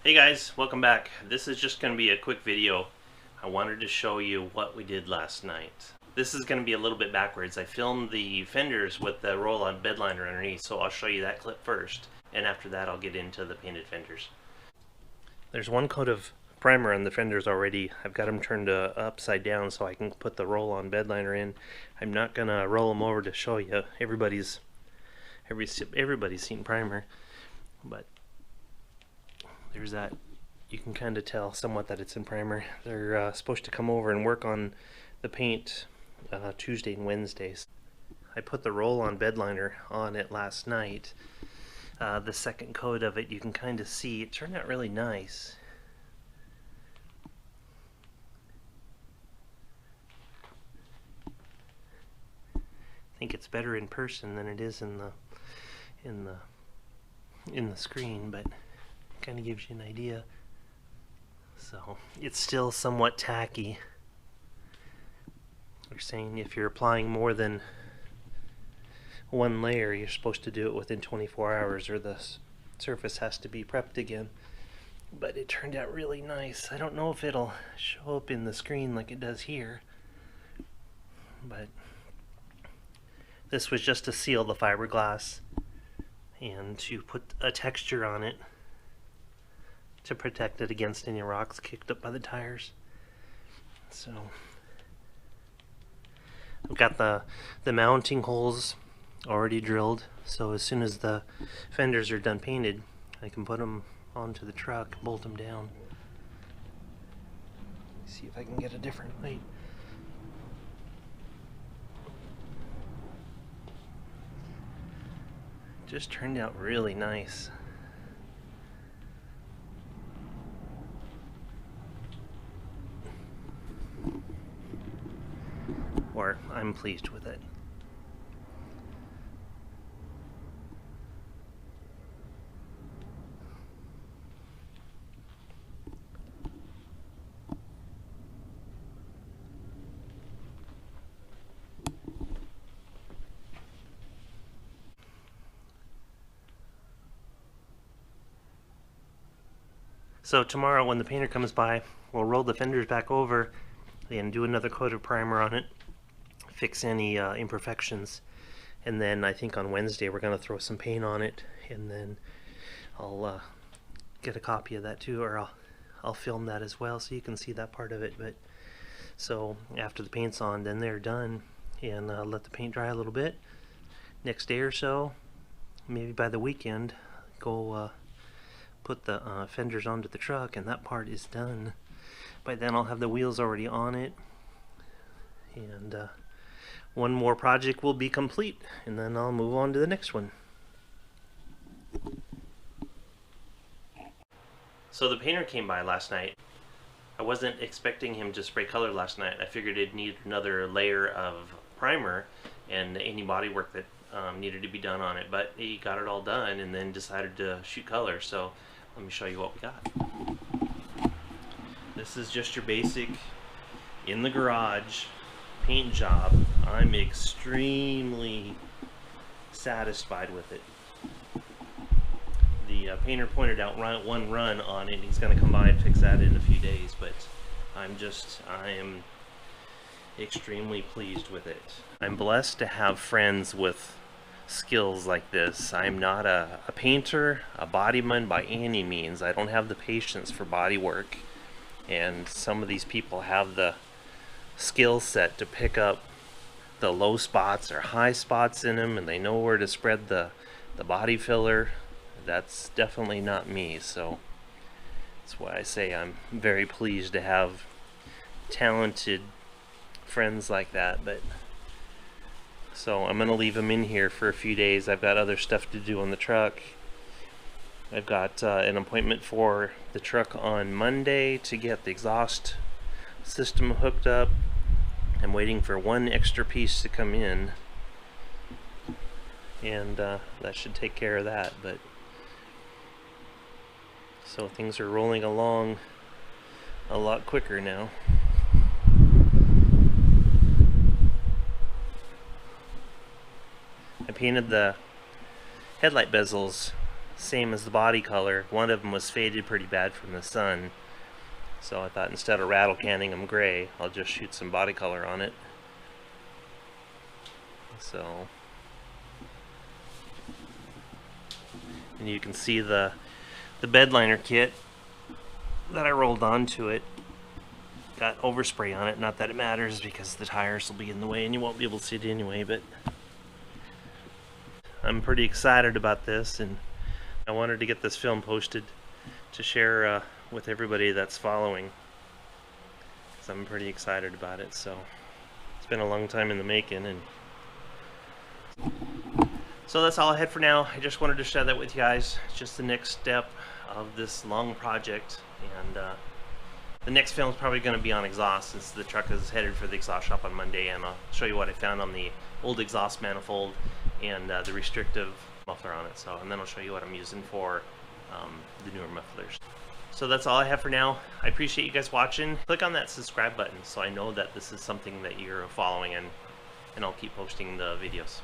Hey guys, welcome back. This is just going to be a quick video. I wanted to show you what we did last night. This is going to be a little bit backwards. I filmed the fenders with the roll-on bed liner underneath, so I'll show you that clip first, and after that I'll get into the painted fenders. There's one coat of primer on the fenders already. I've got them turned upside down so I can put the roll-on bed liner in. I'm not going to roll them over to show you. Everybody's seen primer, but there's that. You can kind of tell somewhat that it's in primer. They're supposed to come over and work on the paint Tuesday and Wednesdays. I put the roll-on bed liner on it last night. The second coat of it, you can kind of see it turned out really nice. I think it's better in person than it is in the screen, but kind of gives you an idea. So it's still somewhat tacky. They're saying if you're applying more than one layer, you're supposed to do it within 24 hours or the surface has to be prepped again. But it turned out really nice. I don't know if it'll show up in the screen like it does here, but this was just to seal the fiberglass and to put a texture on it to protect it against any rocks kicked up by the tires. So I've got the mounting holes already drilled, so as soon as the fenders are done painted, I can put them onto the truck and bolt them down. Let me see if I can get a different light. Just turned out really nice. Or I'm pleased with it. So tomorrow when the painter comes by, we'll roll the fenders back over and do another coat of primer on it, fix any imperfections, and then I think on Wednesday we're going to throw some paint on it, and then I'll get a copy of that too, or I'll film that as well so you can see that part of it. But so after the paint's on, then they're done, and let the paint dry a little bit. Next day or so, maybe by the weekend, go put the fenders onto the truck, and that part is done. By then I'll have the wheels already on it, and one more project will be complete, and then I'll move on to the next one. So the painter came by last night. I wasn't expecting him to spray color last night. I figured it'd need another layer of primer and any body work that needed to be done on it, but he got it all done and then decided to shoot color. So let me show you what we got. This is just your basic in the garage paint job. I'm extremely satisfied with it. The painter pointed out one run on it, and he's going to come by and fix that in a few days, but I am extremely pleased with it. I'm blessed to have friends with skills like this. I'm not a painter, a bodyman by any means. I don't have the patience for body work, and some of these people have the skill set to pick up the low spots or high spots in them, and they know where to spread the body filler. That's definitely not me, so that's why I say I'm very pleased to have talented friends like that. But so I'm gonna leave them in here for a few days. I've got other stuff to do on the truck. I've got an appointment for the truck on Monday to get the exhaust system hooked up. I'm waiting for one extra piece to come in, and that should take care of that. But so things are rolling along a lot quicker now. I painted the headlight bezels same as the body color. One of them was faded pretty bad from the sun, so I thought instead of rattle canning them gray, I'll just shoot some body color on it. So, and you can see the bed liner kit that I rolled onto it got overspray on it. Not that it matters, because the tires will be in the way and you won't be able to see it anyway, but I'm pretty excited about this, and I wanted to get this film posted to share with everybody that's following, because I'm pretty excited about it. So it's been a long time in the making, and so that's all I had for now. I just wanted to share that with you guys. It's just the next step of this long project, and the next film is probably going to be on exhaust, since the truck is headed for the exhaust shop on Monday, and I'll show you what I found on the old exhaust manifold and the restrictive muffler on it. So, and then I'll show you what I'm using for the newer mufflers. So that's all I have for now. I appreciate you guys watching. Click on that subscribe button so I know that this is something that you're following, and I'll keep posting the videos.